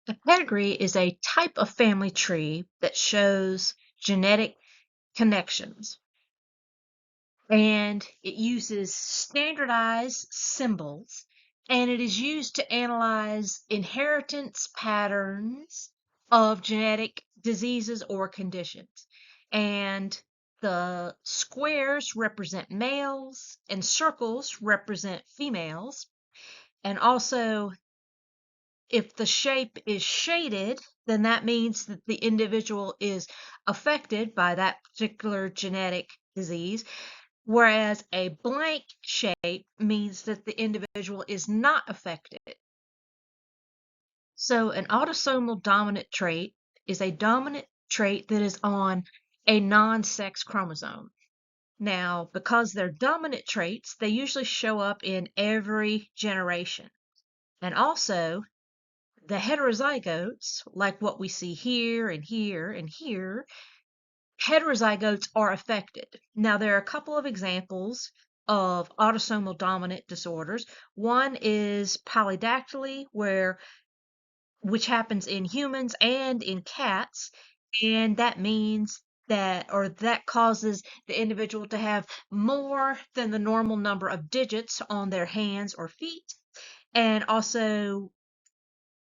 A pedigree is a type of family tree that shows genetic connections, and it uses standardized symbols, and it is used to analyze inheritance patterns of genetic diseases or conditions. And the squares represent males and circles represent females. And also, if the shape is shaded, then that means that the individual is affected by that particular genetic disease, whereas a blank shape means that the individual is not affected. So an autosomal dominant trait is a dominant trait that is on a non-sex chromosome. Now, because they're dominant traits, they usually show up in every generation. And also, the heterozygotes, like what we see here and here and here, heterozygotes are affected. Now, there are a couple of examples of autosomal dominant disorders. One is polydactyly, which happens in humans and in cats, and that means that causes the individual to have more than the normal number of digits on their hands or feet, and also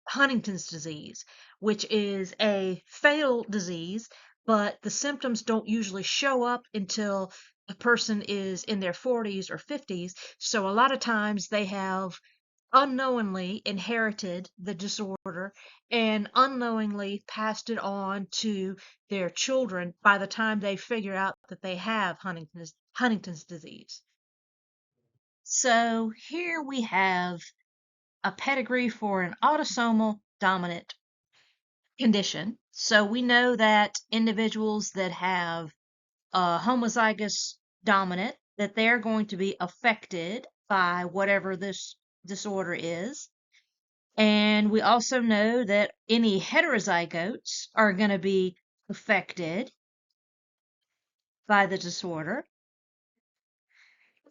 Huntington's disease, which is a fatal disease, but the symptoms don't usually show up until a person is in their 40s or 50s. So a lot of times they have unknowingly inherited the disorder and unknowingly passed it on to their children by the time they figure out that they have Huntington's disease. So here we have a pedigree for an autosomal dominant condition. So we know that individuals that have a homozygous dominant, that they're going to be affected by whatever this disorder is. And we also know that any heterozygotes are going to be affected by the disorder.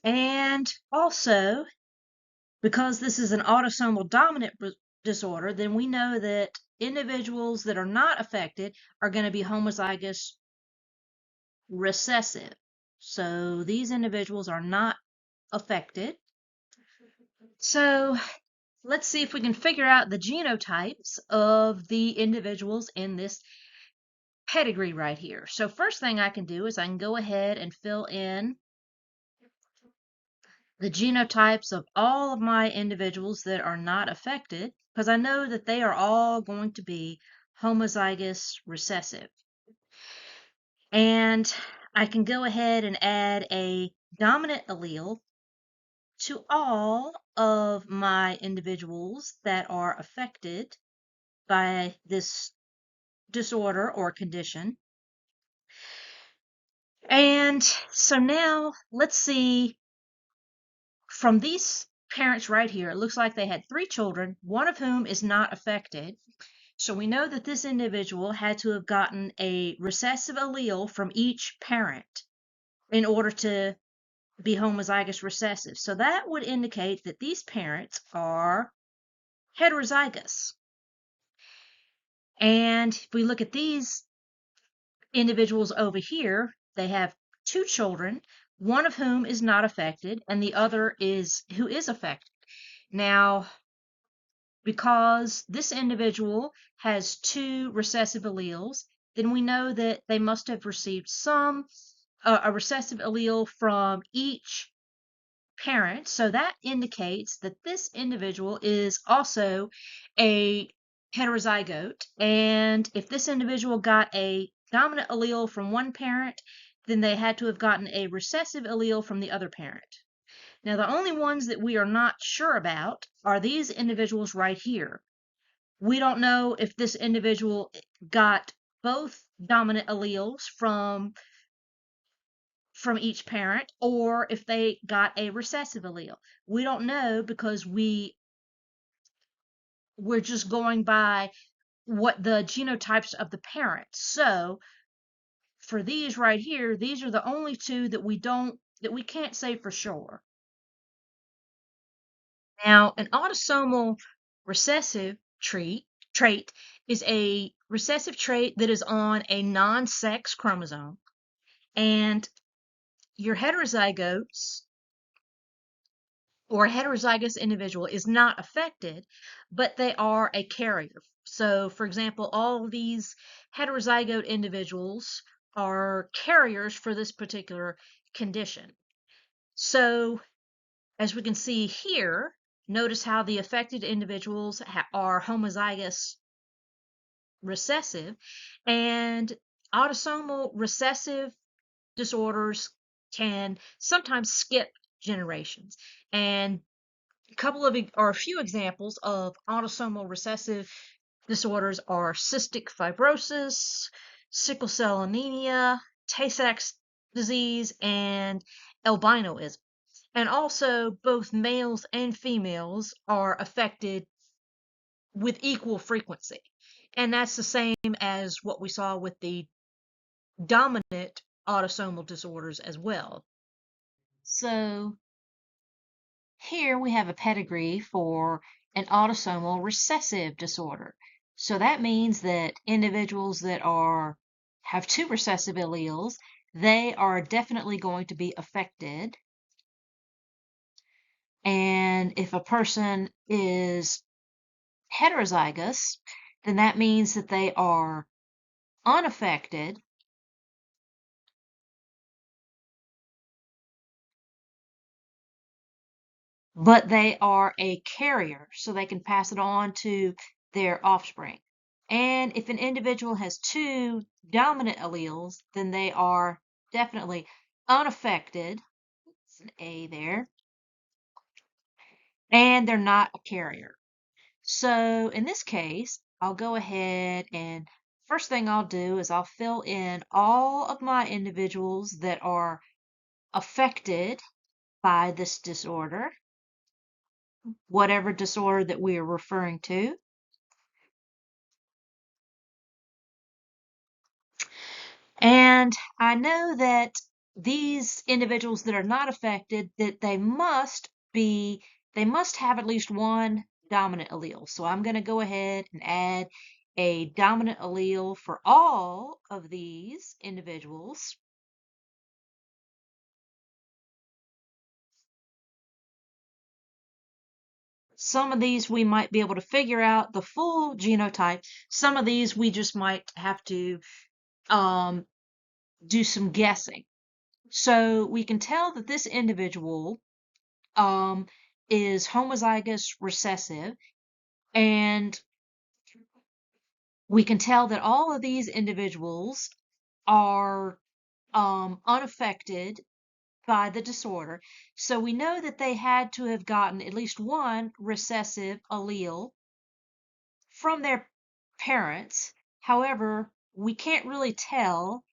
And also, because this is an autosomal dominant disorder, then we know that individuals that are not affected are going to be homozygous recessive. So these individuals are not affected. So let's see if we can figure out the genotypes of the individuals in this pedigree right here. So first thing I can do is I can go ahead and fill in the genotypes of all of my individuals that are not affected, because I know that they are all going to be homozygous recessive. And I can go ahead and add a dominant allele to all of my individuals that are affected by this disorder or condition. And so now let's see, from these parents right here, it looks like they had 3 children, one of whom is not affected. So we know that this individual had to have gotten a recessive allele from each parent in order to be homozygous recessive. So that would indicate that these parents are heterozygous. And if we look at these individuals over here, they have 2 children, one of whom is not affected, and the other who is affected. Now, because this individual has 2 recessive alleles, then we know that they must have received a recessive allele from each parent. So that indicates that this individual is also a heterozygote. And if this individual got a dominant allele from one parent, then they had to have gotten a recessive allele from the other parent. Now, the only ones that we are not sure about are these individuals right here. We don't know if this individual got both dominant alleles from each parent or if they got a recessive allele. We don't know because we're just going by what the genotypes of the parents. So for these right here, these are the only 2 that we can't say for sure. Now, an autosomal recessive trait trait is a recessive trait that is on a non-sex chromosome, and your heterozygotes or a heterozygous individual is not affected, but they are a carrier. So, for example, all of these heterozygote individuals are carriers for this particular condition. So, as we can see here, notice how the affected individuals are homozygous recessive, and autosomal recessive disorders can sometimes skip generations. And a couple of or a few examples of autosomal recessive disorders are cystic fibrosis, sickle cell anemia, Tay-Sachs disease, and albinoism. And also, both males and females are affected with equal frequency. And that's the same as what we saw with the dominant autosomal disorders as well. So here we have a pedigree for an autosomal recessive disorder. So that means that individuals that have two recessive alleles, they are definitely going to be affected. And if a person is heterozygous, then that means that they are unaffected, but they are a carrier, so they can pass it on to their offspring. And if an individual has two dominant alleles, then they are definitely unaffected. It's an A there. And they're not a carrier. So in this case, I'll go ahead and first thing I'll do is I'll fill in all of my individuals that are affected by this disorder, whatever disorder that we are referring to. And I know that these individuals that are not affected, that they must have at least one dominant allele. So I'm going to go ahead and add a dominant allele for all of these individuals. Some of these we might be able to figure out the full genotype. Some of these we just might have to do some guessing. So we can tell that this individual is homozygous recessive, and we can tell that all of these individuals are unaffected by the disorder. So we know that they had to have gotten at least one recessive allele from their parents. However, we can't really tell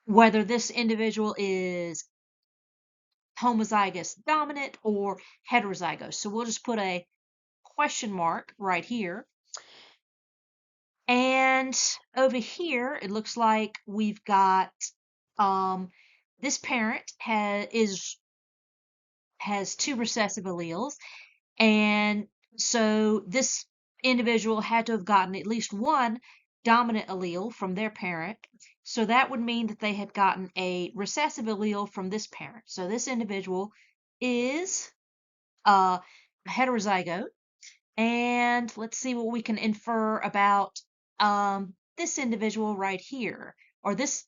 whether this individual is homozygous dominant or heterozygous. So we'll just put a question mark right here. And over here, it looks like we've got this parent has two recessive alleles, and so this individual had to have gotten at least one dominant allele from their parent. So that would mean that they had gotten a recessive allele from this parent. So this individual is a heterozygote. And let's see what we can infer about this individual right here, or this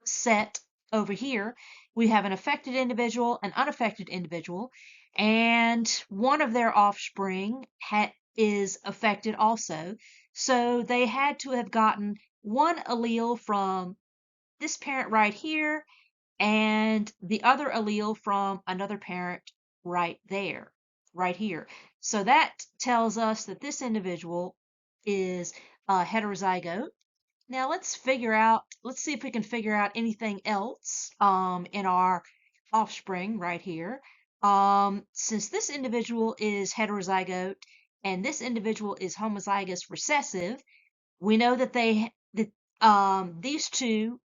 set over here. We have an affected individual, an unaffected individual, and one of their offspring is affected also. So they had to have gotten one allele from this parent right here and the other allele from another parent right there, right here. So that tells us that this individual is a heterozygote. Now let's see if we can figure out anything else in our offspring right here. Since this individual is heterozygote and this individual is homozygous recessive, we know that these two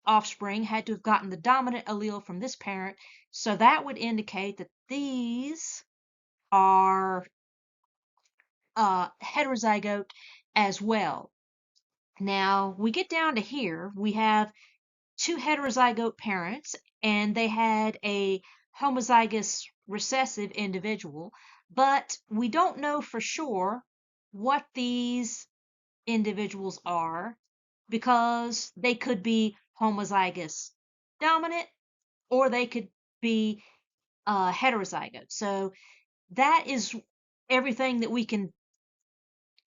offspring had to have gotten the dominant allele from this parent. So that would indicate that these are heterozygote as well. Now we get down to here, we have two heterozygote parents, and they had a homozygous recessive individual, but we don't know for sure what these individuals are because they could be homozygous dominant or they could be heterozygote. So that is everything that we can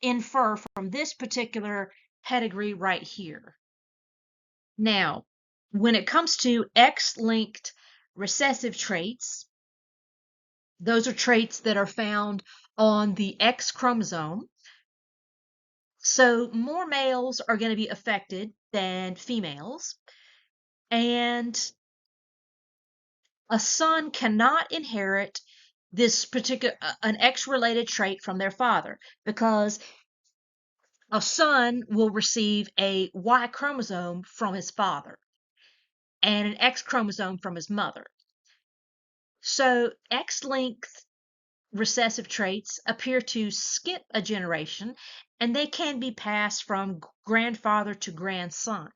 infer from this particular pedigree right here. Now, when it comes to X-linked recessive traits, those are traits that are found on the X chromosome. So more males are going to be affected than females. And a son cannot inherit this particular an X-related trait from their father because a son will receive a Y chromosome from his father and an X chromosome from his mother. So X-linked recessive traits appear to skip a generation and they can be passed from grandfather to grandson.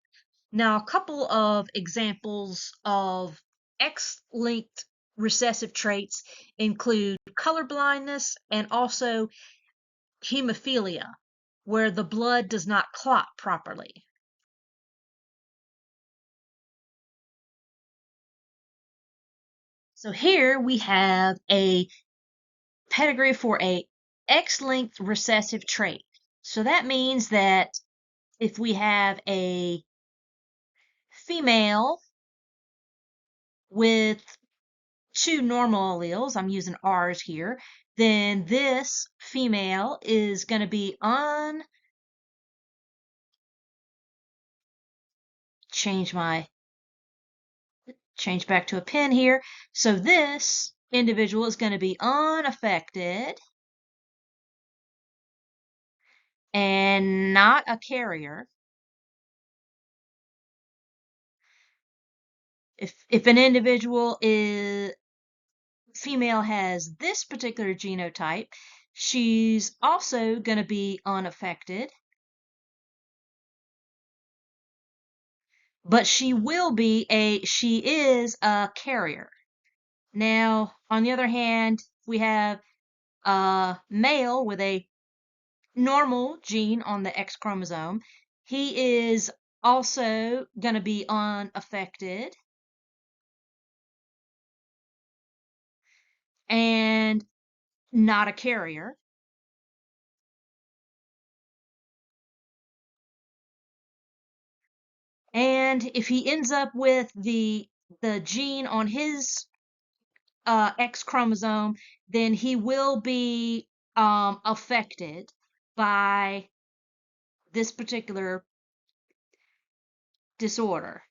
Now, a couple of examples of X-linked recessive traits include color blindness and also hemophilia, where the blood does not clot properly. So here we have a pedigree for a X-linked recessive trait. So that means that if we have a female with two normal alleles, I'm using R's here, then this female is going to be change back to a pen here. So this individual is going to be unaffected and not a carrier. If an individual is female has this particular genotype, she's also going to be unaffected, but she is a carrier. Now, on the other hand, we have a male with a normal gene on the X chromosome. He is also going to be unaffected and not a carrier. And if he ends up with the gene on his X chromosome, then he will be affected by this particular disorder.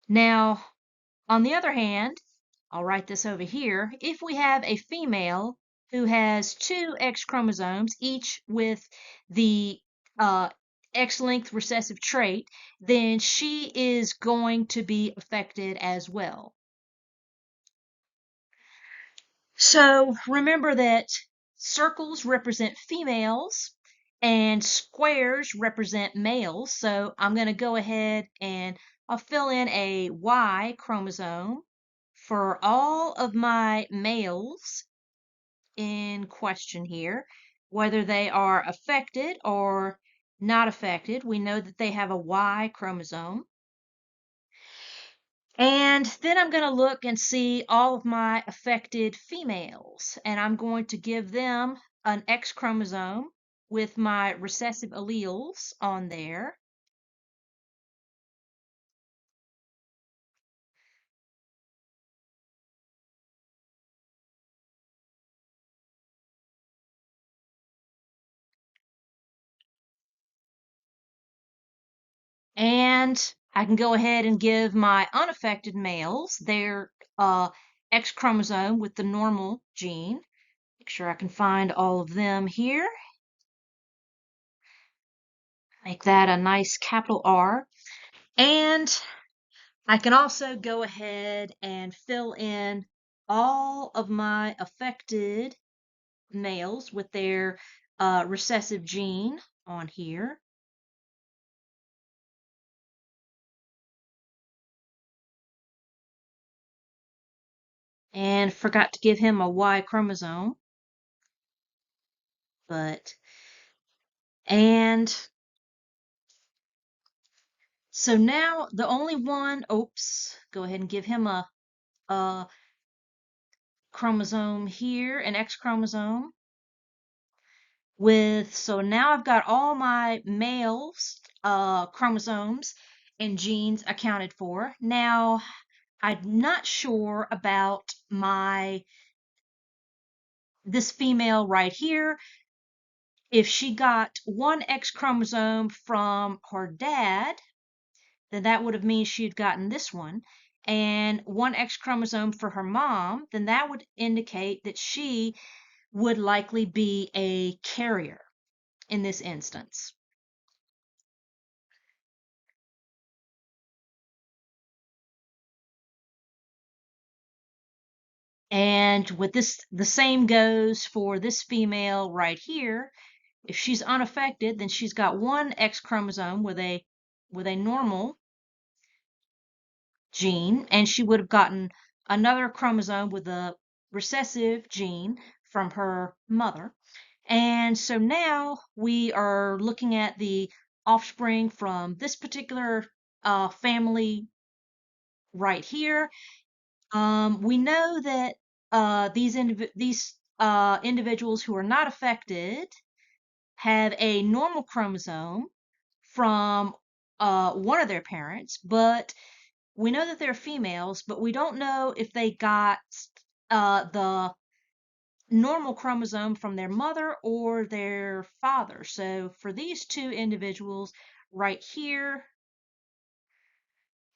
Now, on the other hand, I'll write this over here. If we have a female who has two X chromosomes, each with the X-linked recessive trait, then she is going to be affected as well. So remember that circles represent females and squares represent males. So I'm going to go ahead and I'll fill in a Y chromosome for all of my males in question here, whether they are affected or not affected. We know that they have a Y chromosome. And then I'm going to look and see all of my affected females, and I'm going to give them an X chromosome with my recessive alleles on there. And I can go ahead and give my unaffected males their X chromosome with the normal gene. Make sure I can find all of them here. Make that a nice capital R. And I can also go ahead and fill in all of my affected males with their recessive gene on here. And forgot to give him a Y chromosome. But, and so now the only one, oops, go ahead and give him a chromosome here, an X chromosome. So now I've got all my males chromosomes and genes accounted for. Now I'm not sure about this female right here. If she got one X chromosome from her dad, then that would have meant she'd gotten this one, and one X chromosome for her mom, then that would indicate that she would likely be a carrier in this instance. And with this, the same goes for this female right here. If she's unaffected, then she's got one X chromosome with a normal gene, and she would have gotten another chromosome with a recessive gene from her mother. And so now we are looking at the offspring from this particular family right here. We know that these individuals who are not affected have a normal chromosome from one of their parents, but we know that they're females, but we don't know if they got the normal chromosome from their mother or their father. So for these two individuals right here,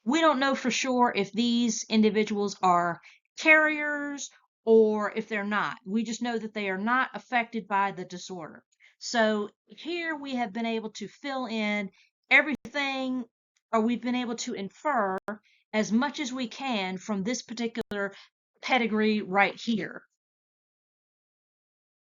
we don't know for sure if these individuals are carriers or if they're not. We just know that they are not affected by the disorder. So here we have been able to fill in everything, or we've been able to infer as much as we can from this particular pedigree right here.